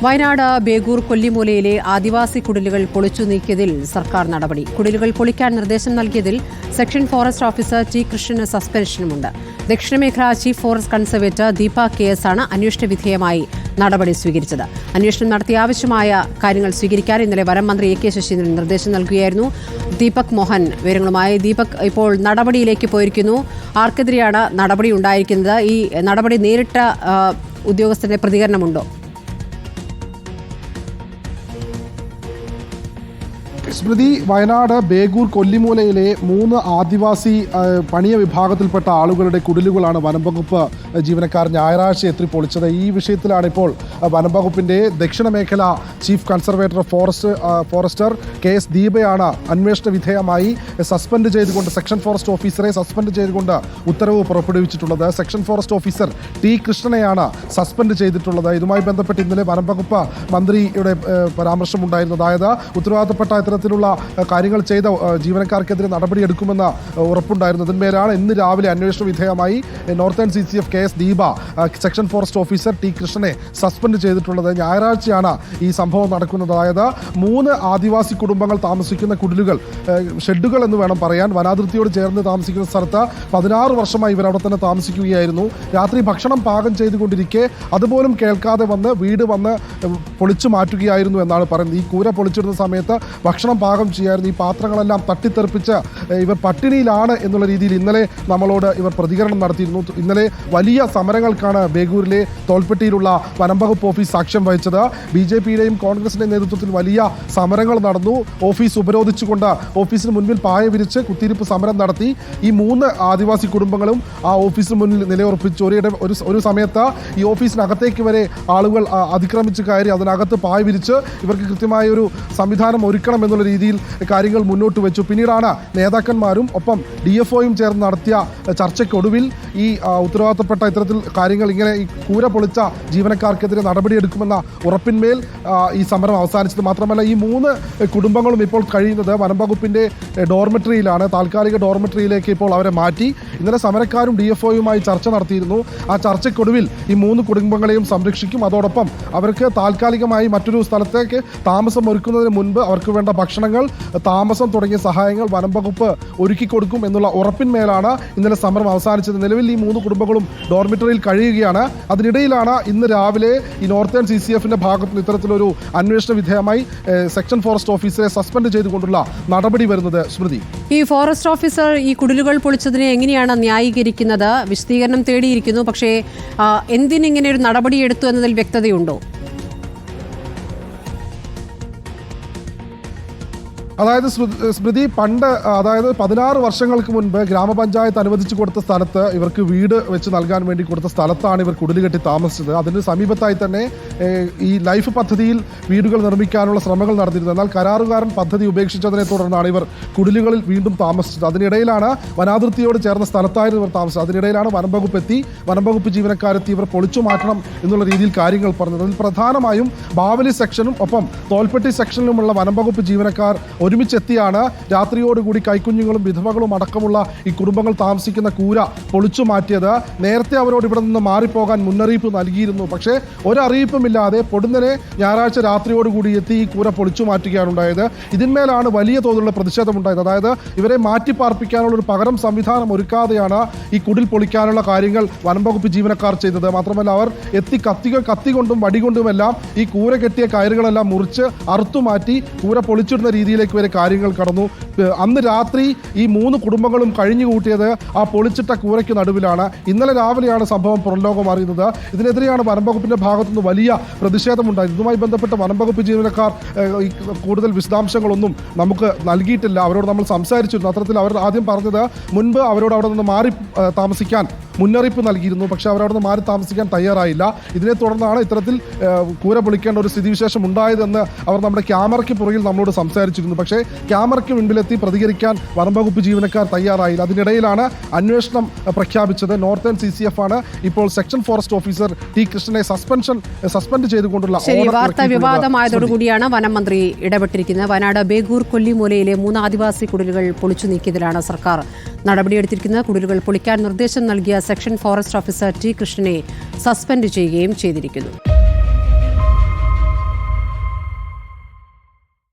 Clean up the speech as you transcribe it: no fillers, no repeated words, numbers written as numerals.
വയനാട് ബേഗൂർ കൊല്ലിമൂലയിലെ ആദിവാസി കുടിലുകൾ പൊളിച്ചു നീക്കിയതിൽ സർക്കാർ നടപടി. കുടിലുകൾ പൊളിക്കാൻ നിർദ്ദേശം നൽകിയതിൽ സെക്ഷൻ ഫോറസ്റ്റ് ഓഫീസർ ടി കൃഷ്ണന് സസ്പെൻഷനുമുണ്ട്. ദക്ഷിണമേഖല chief forest conservator Deepa KS ആണ് അന്വേഷണ വിധേയമായി നടപടി സ്വീകരിച്ചത്. അന്വേഷണം നടത്തി ആവശ്യമായ കാര്യങ്ങൾ സ്വീകരിക്കാൻ ഇന്നലെ വനം മന്ത്രി AK ശശീന്ദ്രൻ നിർദ്ദേശം നൽകുകയായിരുന്നു. ദീപക് മോഹൻ വിവരങ്ങളുമായി. ദീപക്, ഇപ്പോൾ നടപടിയിലേക്ക് പോയിരിക്കുന്നു. ആർക്കെതിരെയാണ് നടപടി ഉണ്ടായിരിക്കുന്നത്? ഈ നടപടി നേരിട്ട ഉദ്യോഗസ്ഥന്റെ പ്രതികരണമുണ്ടോ? സ്മൃതി, വയനാട് ബേഗൂർ കൊല്ലിമൂലയിലെ 3 ആദിവാസി പണിയ വിഭാഗത്തിൽപ്പെട്ട ആളുകളുടെ കുടിലുകളാണ് വനംവകുപ്പ് ജീവനക്കാർ ഞായറാഴ്ച എത്തി പൊളിച്ചത്. ഈ വിഷയത്തിലാണ് ഇപ്പോൾ വനംവകുപ്പിന്റെ ദക്ഷിണ മേഖല ചീഫ് കൺസർവേറ്റർ ഫോറസ്റ്റർ KS ദീപയാണ് അന്വേഷണ വിധേയമായി സസ്പെൻഡ് ചെയ്തുകൊണ്ട് സെക്ഷൻ ഫോറസ്റ്റ് ഓഫീസറെ സസ്പെൻഡ് ചെയ്തുകൊണ്ട് ഉത്തരവ് പുറപ്പെടുവിച്ചിട്ടുള്ളത്. സെക്ഷൻ ഫോറസ്റ്റ് ഓഫീസർ ടി കൃഷ്ണനെയാണ് സസ്പെൻഡ് ചെയ്തിട്ടുള്ളത്. ഇതുമായി ബന്ധപ്പെട്ട് ഇന്നലെ വനംവകുപ്പ് മന്ത്രിയുടെ പരാമർശമുണ്ടായിരുന്നു. അതായത് ഉത്തരവാദിത്തപ്പെട്ട ഇത്തരത്തിലുള്ള കാര്യങ്ങൾ ചെയ്ത ജീവനക്കാർക്കെതിരെ നടപടിയെടുക്കുമെന്ന് ഉറപ്പുണ്ടായിരുന്നു. അതിന്മേലാണ് ഇന്ന് രാവിലെ അന്വേഷണ വിധേയമായി northern CCF KS Deepa section forest officer T കൃഷ്ണനെ സസ്പെൻഡ് ചെയ്തിട്ടുള്ളത്. ഞായറാഴ്ചയാണ് ഈ സംഭവം നടക്കുന്നത്. അതായത് 3 ആദിവാസി കുടുംബങ്ങൾ താമസിക്കുന്ന കുടിലുകൾ, ഷെഡുകൾ എന്ന് വേണം പറയാൻ, വനാതിർത്തിയോട് ചേർന്ന് താമസിക്കുന്ന സ്ഥലത്ത് 16 വർഷമായി ഇവർ അവിടെ തന്നെ താമസിക്കുകയായിരുന്നു. രാത്രി ഭക്ഷണം പാകം ചെയ്തുകൊണ്ടിരിക്കെ അതുപോലും കേൾക്കാതെ വീട് വന്ന് പൊളിച്ചു മാറ്റുകയായിരുന്നു എന്നാണ് പറയുന്നത്. ഈ കൂര പൊളിച്ചിടുന്ന സമയത്ത് ഭക്ഷണം പാകം ചെയ്യായിരുന്നു. ഈ പാത്രങ്ങളെല്ലാം തട്ടിത്തെറിപ്പിച്ച് ഇവർ പട്ടിണിയിലാണ് എന്നുള്ള രീതിയിൽ ഇന്നലെ നമ്മളോട് ഇവർ പ്രതികരണം നടത്തിയിരുന്നു. ഇന്നലെ വലിയ സമരങ്ങൾക്കാണ് ബേഗൂരിലെ തോൽപ്പെട്ടിയിലുള്ള വനംവകുപ്പ് ഓഫീസ് സാക്ഷ്യം വഹിച്ചത്. BJPയുടെയും കോൺഗ്രസിന്റെയും നേതൃത്വത്തിൽ വലിയ സമരങ്ങൾ നടന്നു. ഓഫീസ് ഉപരോധിച്ചുകൊണ്ട് ഓഫീസിന് മുൻപിൽ പായ വിരിച്ച് കുത്തിയിരിപ്പ് സമരം നടത്തി. ഈ 3 ആദിവാസി കുടുംബങ്ങളും ആ ഓഫീസിന് മുന്നിൽ നിലയുറപ്പിച്ചു. ഒരു സമയത്ത് ഈ ഓഫീസിനകത്തേക്ക് വരെ ആളുകൾ അതിക്രമിച്ച് കയറി അതിനകത്ത് പായ വിരിച്ച് ഇവർക്ക് കൃത്യമായ ഒരു സംവിധാനം ഒരുക്കണം എന്നുള്ള രീതിയിൽ കാര്യങ്ങൾ മുന്നോട്ട് വെച്ചു. പിന്നീടാണ് നേതാക്കന്മാരും ഒപ്പം DFOയും ചേർന്ന് നടത്തിയ ചർച്ചയ്ക്കൊടുവിൽ ഈ ഉത്തരവാദിത്തപ്പെട്ട ഇത്തരത്തിൽ കാര്യങ്ങൾ ഇങ്ങനെ ഈ കൂര പൊളിച്ച ജീവനക്കാർക്കെതിരെ നടപടിയെടുക്കുമെന്ന ഉറപ്പിന്മേൽ ഈ സമരം അവസാനിച്ചത്. മാത്രമല്ല, ഈ 3 കുടുംബങ്ങളും ഇപ്പോൾ കഴിയുന്നത് വനംവകുപ്പിന്റെ ഡോർമെട്രിയിലാണ്. താൽക്കാലിക ഡോർമെട്രിയിലേക്ക് ഇപ്പോൾ അവരെ മാറ്റി. ഇന്നലെ സമരക്കാരും DFOയുമായി ചർച്ച നടത്തിയിരുന്നു. ആ ചർച്ചയ്ക്കൊടുവിൽ ഈ 3 കുടുംബങ്ങളെയും സംരക്ഷിക്കും. അതോടൊപ്പം അവർക്ക് താൽക്കാലികമായി മറ്റൊരു സ്ഥലത്തേക്ക് താമസം ഒരുക്കുന്നതിന് മുൻപ് അവർക്ക് വേണ്ട ഭക്ഷണങ്ങൾ, താമസം തുടങ്ങിയ സഹായങ്ങൾ വനംവകുപ്പ് ഒരുക്കി കൊടുക്കും എന്നുള്ള ഉറപ്പിന്മേലാണ് ഇന്നലെ സമരം അവസാനിച്ചത്. നിലവിൽ ഈ 3 കുടുംബങ്ങളും ഡോർമിറ്ററിയിൽ കഴിയുകയാണ്. അതിനിടയിലാണ് ഇന്ന് രാവിലെ ഈ നോർത്തേൺ CCFന്റെ ഭാഗത്ത് നിന്ന് ഇത്തരത്തിലൊരു അന്വേഷണ വിധേയമായി സെക്ഷൻ ഫോറസ്റ്റ് ഓഫീസറെ സസ്പെൻഡ് ചെയ്തുകൊണ്ടുള്ള നടപടി വരുന്നത്. സ്മൃതി, ഈ ഫോറസ്റ്റ് ഓഫീസർ ഈ കുടിലുകൾ പൊളിച്ചതിനെ എങ്ങനെയാണ് ന്യായീകരിക്കുന്നത്? വിശദീകരണം തേടിയിരിക്കുന്നു. പക്ഷേ എന്തിനിങ്ങനെ ഒരു നടപടിയെടുത്തു എന്നതിൽ വ്യക്തതയുണ്ടോ? അതായത് സ്മൃതി, പണ്ട് 16 വർഷങ്ങൾക്ക് മുൻപ് ഗ്രാമപഞ്ചായത്ത് അനുവദിച്ചു കൊടുത്ത സ്ഥലത്ത് ഇവർക്ക് വീട് വെച്ച് നൽകാൻ വേണ്ടി കൊടുത്ത സ്ഥലത്താണ് ഇവർ കുടില് കെട്ടി താമസിച്ചത്. അതിന് സമീപത്തായി തന്നെ ഈ ലൈഫ് പദ്ധതിയിൽ വീടുകൾ നിർമ്മിക്കാനുള്ള ശ്രമങ്ങൾ നടന്നിരുന്നത്. എന്നാൽ കരാറുകാരൻ പദ്ധതി ഉപേക്ഷിച്ചതിനെ തുടർന്നാണ് ഇവർ കുടിലുകളിൽ വീണ്ടും താമസിച്ചത്. അതിനിടയിലാണ് വനാതിർത്തിയോട് ചേർന്ന സ്ഥലത്തായിരുന്നു ഇവർ താമസിച്ചത്. അതിനിടയിലാണ് വനംവകുപ്പ് ജീവനക്കാരെത്തി ഇവർ പൊളിച്ചു മാറ്റണം എന്നുള്ള രീതിയിൽ കാര്യങ്ങൾ പറഞ്ഞത്. അതിൽ പ്രധാനമായും ബാവലി സെക്ഷനും ഒപ്പം തോൽപ്പെട്ടി സെക്ഷനിലുമുള്ള വനംവകുപ്പ് ജീവനക്കാർ ഒരുമിച്ചെത്തിയാണ് രാത്രിയോടുകൂടി കൈക്കുഞ്ഞുങ്ങളും വിധവകളും അടക്കമുള്ള ഈ കുടുംബങ്ങൾ താമസിക്കുന്ന കൂര പൊളിച്ചു മാറ്റിയത്. നേരത്തെ അവരോട് ഇവിടെ നിന്ന് മാറിപ്പോകാൻ മുന്നറിയിപ്പ് നൽകിയിരുന്നു. പക്ഷേ ഒരറിയിപ്പുമില്ലാതെ പൊടുന്നനെ ഞായറാഴ്ച രാത്രിയോടുകൂടി എത്തി ഈ കൂര പൊളിച്ചു മാറ്റുകയാണ് ഉണ്ടായത്. ഇതിന്മേലാണ് വലിയ തോതിലുള്ള പ്രതിഷേധമുണ്ടായത്. അതായത് ഇവരെ മാറ്റിപ്പാർപ്പിക്കാനുള്ള ഒരു പകരം സംവിധാനം ഒരുക്കാതെയാണ് ഈ കുടിൽ പൊളിക്കാനുള്ള കാര്യങ്ങൾ വനംവകുപ്പ് ജീവനക്കാർ ചെയ്തത്. മാത്രമല്ല, അവർ എത്തി കത്തികൊണ്ടും വടികൊണ്ടുമെല്ലാം ഈ കൂര കെട്ടിയ കയറുകളെല്ലാം മുറിച്ച് അറുത്തുമാറ്റി കൂര പൊളിച്ചിടുന്ന രീതിയിലേക്ക് വരെ കാര്യങ്ങൾ കടന്നു. അന്ന് രാത്രി ഈ 3 കുടുംബങ്ങളും കഴിഞ്ഞുകൂട്ടിയത് ആ പൊളിച്ചിട്ട കൂരയ്ക്ക് നടുവിലാണ്. ഇന്നലെ രാവിലെയാണ് സംഭവം പുറംലോകം അറിയുന്നത്. ഇതിനെതിരെയാണ് വനംവകുപ്പിന്റെ ഭാഗത്തുനിന്ന് വലിയ പ്രതിഷേധമുണ്ടായത്. ഇതുമായി ബന്ധപ്പെട്ട് വനംവകുപ്പ് ജീവനക്കാർ കൂടുതൽ വിശദാംശങ്ങളൊന്നും നമുക്ക് നൽകിയിട്ടില്ല. അവരോട് നമ്മൾ സംസാരിച്ചിരുന്നു. അത്തരത്തിൽ അവർ ആദ്യം പറഞ്ഞത് മുൻപ് അവരോട് അവിടെ നിന്ന് മാറി താമസിക്കാൻ മുന്നറിയിപ്പ് നൽകിയിരുന്നു. പക്ഷേ അവരവിടെ നിന്ന് മാറി താമസിക്കാൻ തയ്യാറായില്ല. ഇതിനെ തുടർന്നാണ് ഇത്തരത്തിൽ കൂര പൊളിക്കേണ്ട ഒരു സ്ഥിതിവിശേഷം ഉണ്ടായതെന്ന് അവർ നമ്മുടെ ക്യാമറയ്ക്ക് പുറകിൽ നമ്മളോട് സംസാരിച്ചിരുന്നു. പക്ഷേ ക്യാമറയ്ക്ക് മുൻപിലെത്തി പ്രതികരിക്കാൻ വനംവകുപ്പ് ജീവനക്കാർ തയ്യാറായില്ല. അതിനിടയിലാണ് അന്വേഷണം പ്രഖ്യാപിച്ചത്. നോർത്തേൺ CCF ആണ് ഇപ്പോൾ സെക്ഷൻ ഫോറസ്റ്റ് ഓഫീസർ ടി കൃഷ്ണനെ സസ്പെൻഡ് ചെയ്തുകൊണ്ടുള്ള വാർത്താ വിവാദമായതോടുകൂടിയാണ് വനം മന്ത്രി ഇടപെട്ടിരിക്കുന്നത്. വയനാട് ബേഗൂർ കൊല്ലിമൂലയിലെ 3 ആദിവാസി കുടിലുകൾ പൊളിച്ചു നീക്കിയതിലാണ് സർക്കാർ നടപടിയെടുത്തിരിക്കുന്നത്. കുടിലുകൾ പൊളിക്കാൻ നിർദ്ദേശം നൽകിയ സെക്ഷൻ ഫോറസ്റ്റ് ഓഫീസർ ടി കൃഷ്ണനെ സസ്പെൻഡ് ചെയ്യുകയും ചെയ്തിരിക്കുന്നു.